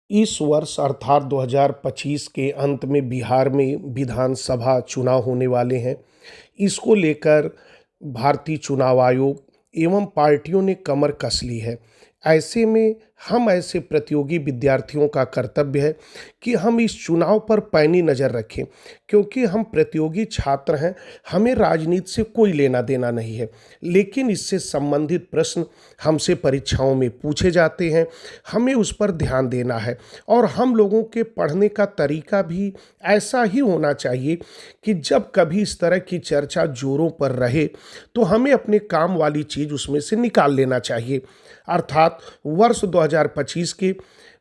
इस वर्ष अर्थात 2025 के अंत में बिहार में विधानसभा चुनाव होने वाले हैं। इसको लेकर भारतीय चुनाव आयोग एवं पार्टियों ने कमर कस ली है। ऐसे में हम ऐसे प्रतियोगी विद्यार्थियों का कर्तव्य है कि हम इस चुनाव पर पैनी नज़र रखें, क्योंकि हम प्रतियोगी छात्र हैं। हमें राजनीति से कोई लेना देना नहीं है, लेकिन इससे संबंधित प्रश्न हमसे परीक्षाओं में पूछे जाते हैं। हमें उस पर ध्यान देना है और हम लोगों के पढ़ने का तरीका भी ऐसा ही होना चाहिए कि जब कभी इस तरह की चर्चा जोरों पर रहे तो हमें अपने काम वाली चीज़ उसमें से निकाल लेना चाहिए। अर्थात वर्ष 2025 के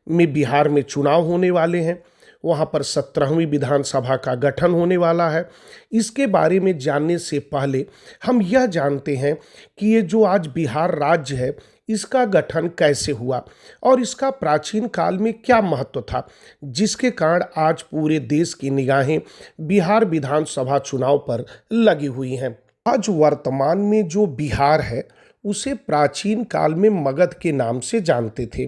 में बिहार में चुनाव होने वाले हैं। वहाँ पर 17वीं विधानसभा का गठन होने वाला है। इसके बारे में जानने से पहले हम यह जानते हैं कि ये जो आज बिहार राज्य है, इसका गठन कैसे हुआ और इसका प्राचीन काल में क्या महत्व था, जिसके कारण आज पूरे देश की निगाहें बिहार विधानसभा चुनाव पर लगी हुई हैं। आज वर्तमान में जो बिहार है, उसे प्राचीन काल में मगध के नाम से जानते थे,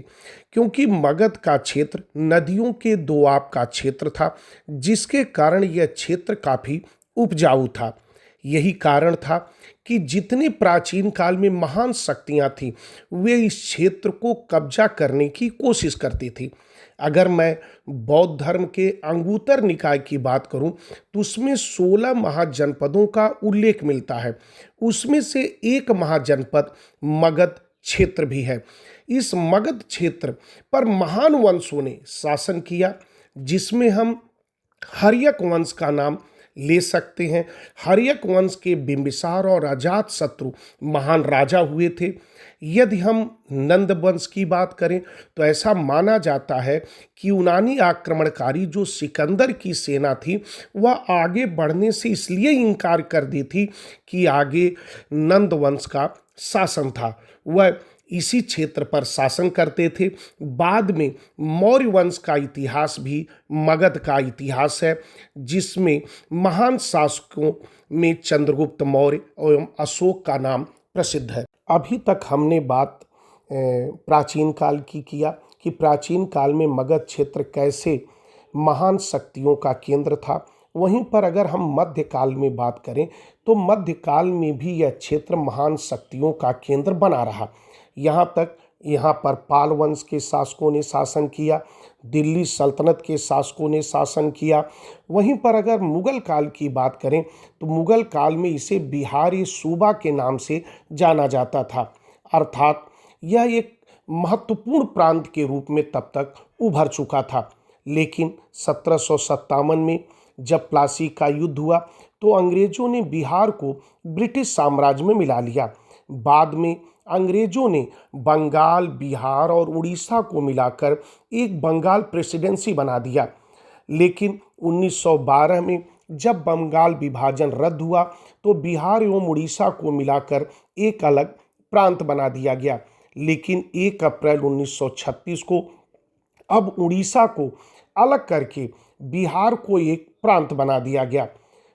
क्योंकि मगध का क्षेत्र नदियों के दोआब का क्षेत्र था, जिसके कारण यह क्षेत्र काफ़ी उपजाऊ था। यही कारण था कि जितनी प्राचीन काल में महान शक्तियां थीं, वे इस क्षेत्र को कब्जा करने की कोशिश करती थी। अगर मैं बौद्ध धर्म के अंगुत्तर निकाय की बात करूं, तो उसमें 16 महाजनपदों का उल्लेख मिलता है। उसमें से एक महाजनपद मगध क्षेत्र भी है। इस मगध क्षेत्र पर महान वंशों ने शासन किया, जिसमें हम हर्यक वंश का नाम ले सकते हैं। हर्यक वंश के बिंबिसार और अजातशत्रु महान राजा हुए थे। यदि हम नंद वंश की बात करें तो ऐसा माना जाता है कि यूनानी आक्रमणकारी जो सिकंदर की सेना थी, वह आगे बढ़ने से इसलिए इनकार कर दी थी कि आगे नंद वंश का शासन था। वह इसी क्षेत्र पर शासन करते थे। बाद में मौर्य वंश का इतिहास भी मगध का इतिहास है, जिसमें महान शासकों में चंद्रगुप्त मौर्य एवं अशोक का नाम प्रसिद्ध है। अभी तक हमने बात प्राचीन काल की किया कि प्राचीन काल में मगध क्षेत्र कैसे महान शक्तियों का केंद्र था। वहीं पर अगर हम मध्यकाल में बात करें तो मध्यकाल में भी यह क्षेत्र महान शक्तियों का केंद्र बना रहा। यहाँ पर पाल वंश के शासकों ने शासन किया, दिल्ली सल्तनत के शासकों ने शासन किया। वहीं पर अगर मुगल काल की बात करें तो मुगल काल में इसे बिहारी सूबा के नाम से जाना जाता था। अर्थात यह एक महत्वपूर्ण प्रांत के रूप में तब तक उभर चुका था। लेकिन 1757 में जब प्लासी का युद्ध हुआ तो अंग्रेजों ने बिहार को ब्रिटिश साम्राज्य में मिला लिया। बाद में अंग्रेजों ने बंगाल, बिहार और उड़ीसा को मिलाकर एक बंगाल प्रेसिडेंसी बना दिया। लेकिन 1912 में जब बंगाल विभाजन रद्द हुआ तो बिहार एवं उड़ीसा को मिलाकर एक अलग प्रांत बना दिया गया। लेकिन 1 अप्रैल 1936 को अब उड़ीसा को अलग करके बिहार को एक प्रांत बना दिया गया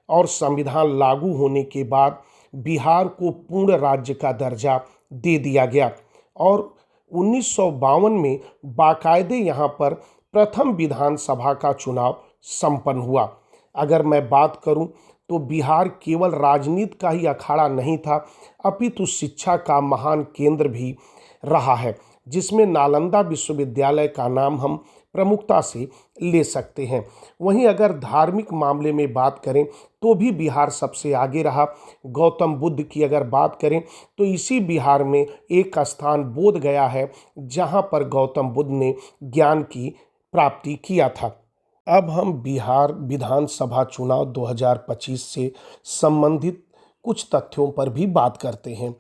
और संविधान लागू होने के बाद बिहार को पूर्ण राज्य का दर्जा दे दिया गया और 1952 में बाकायदे यहाँ पर प्रथम विधानसभा का चुनाव संपन्न हुआ। अगर मैं बात करूं तो बिहार केवल राजनीति का ही अखाड़ा नहीं था, अपितु शिक्षा का महान केंद्र भी रहा है, जिसमें नालंदा विश्वविद्यालय का नाम हम प्रमुखता से ले सकते हैं। वहीं अगर धार्मिक मामले में बात करें तो भी बिहार सबसे आगे रहा। गौतम बुद्ध की अगर बात करें तो इसी बिहार में एक स्थान बोध गया है, जहां पर गौतम बुद्ध ने ज्ञान की प्राप्ति किया था। अब हम बिहार विधानसभा चुनाव 2025 से संबंधित कुछ तथ्यों पर भी बात करते हैं।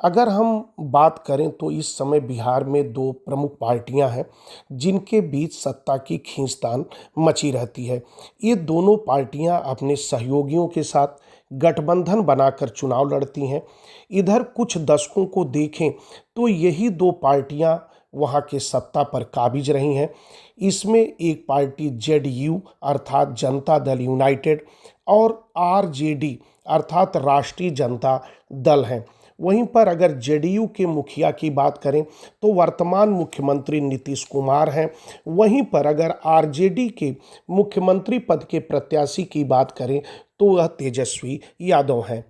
अगर हम बात करें तो इस समय बिहार में 2 प्रमुख पार्टियां हैं, जिनके बीच सत्ता की खींचतान मची रहती है। ये दोनों पार्टियां अपने सहयोगियों के साथ गठबंधन बनाकर चुनाव लड़ती हैं। इधर कुछ दशकों को देखें तो यही 2 पार्टियां वहां के सत्ता पर काबिज रही हैं। इसमें एक पार्टी जेडयू अर्थात जनता दल यूनाइटेड और आरजेडी अर्थात राष्ट्रीय जनता दल हैं। वहीं पर अगर जेडीयू के मुखिया की बात करें तो वर्तमान मुख्यमंत्री नीतीश कुमार हैं। वहीं पर अगर आरजेडी के मुख्यमंत्री पद के प्रत्याशी की बात करें तो वह तेजस्वी यादव हैं।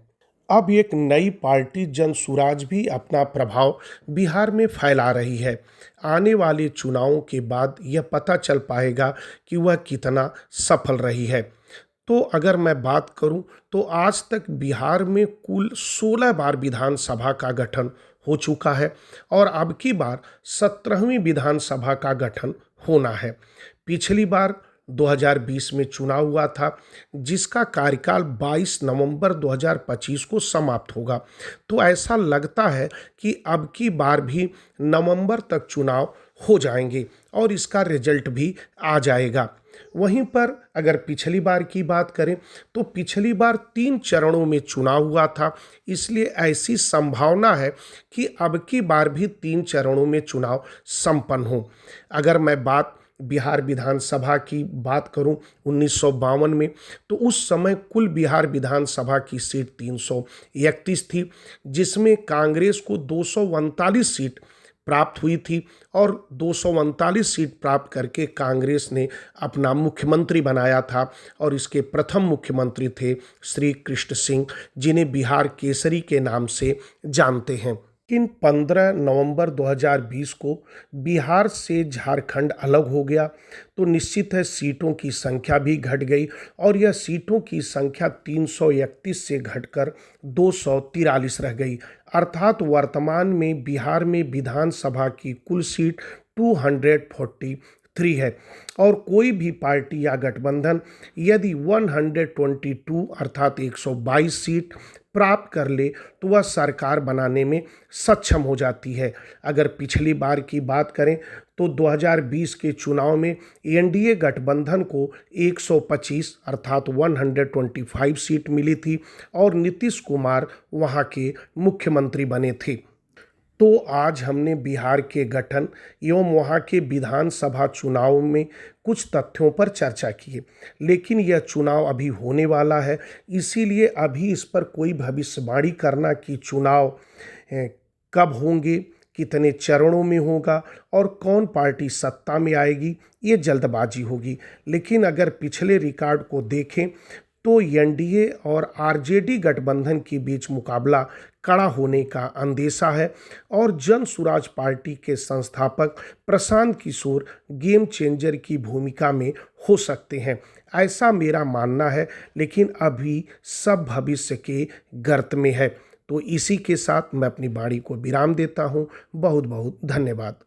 अब एक नई पार्टी जन सुराज भी अपना प्रभाव बिहार में फैला रही है। आने वाले चुनावों के बाद यह पता चल पाएगा कि वह कितना सफल रही है। तो अगर मैं बात करूं तो आज तक बिहार में कुल 16 बार विधानसभा का गठन हो चुका है और अब की बार 17वीं विधानसभा का गठन होना है। पिछली बार 2020 में चुनाव हुआ था जिसका कार्यकाल 22 नवंबर 2025 को समाप्त होगा। तो ऐसा लगता है कि अब की बार भी नवंबर तक चुनाव हो जाएंगे और इसका रिजल्ट भी आ जाएगा। वहीं पर अगर पिछली बार की बात करें तो पिछली बार 3 चरणों में चुनाव हुआ था, इसलिए ऐसी संभावना है कि अब की बार भी 3 चरणों में चुनाव संपन्न हो। अगर मैं बात बिहार विधानसभा की बात करूं 1952 में, तो उस समय कुल बिहार विधानसभा की सीट 331 थी, जिसमें कांग्रेस को 239 सीट प्राप्त हुई थी और 239 सीट प्राप्त करके कांग्रेस ने अपना मुख्यमंत्री बनाया था और इसके प्रथम मुख्यमंत्री थे श्री कृष्ण सिंह, जिन्हें बिहार केसरी के नाम से जानते हैं। लेकिन 15 नवंबर 2020 को बिहार से झारखंड अलग हो गया तो निश्चित है सीटों की संख्या भी घट गई और यह सीटों की संख्या 331 से घटकर 243 रह गई। अर्थात वर्तमान में बिहार में विधानसभा की कुल सीट 243 है और कोई भी पार्टी या गठबंधन यदि 122 अर्थात 122 सीट प्राप्त कर ले तो वह सरकार बनाने में सक्षम हो जाती है। अगर पिछली बार की बात करें तो 2020 के चुनाव में एनडीए गठबंधन को 125 अर्थात 125 सीट मिली थी और नीतीश कुमार वहां के मुख्यमंत्री बने थे। तो आज हमने बिहार के गठन एवं वहाँ के विधानसभा चुनाव में कुछ तथ्यों पर चर्चा की है, लेकिन यह चुनाव अभी होने वाला है, इसीलिए अभी इस पर कोई भविष्यवाणी करना कि चुनाव कब होंगे, कितने चरणों में होगा और कौन पार्टी सत्ता में आएगी, ये जल्दबाजी होगी। लेकिन अगर पिछले रिकॉर्ड को देखें तो एनडीए और आरजेडी गठबंधन के बीच मुकाबला कड़ा होने का अंदेशा है और जन सुराज पार्टी के संस्थापक प्रशांत किशोर गेम चेंजर की भूमिका में हो सकते हैं, ऐसा मेरा मानना है। लेकिन अभी सब भविष्य के गर्त में है। तो इसी के साथ मैं अपनी वाणी को विराम देता हूँ। बहुत बहुत धन्यवाद।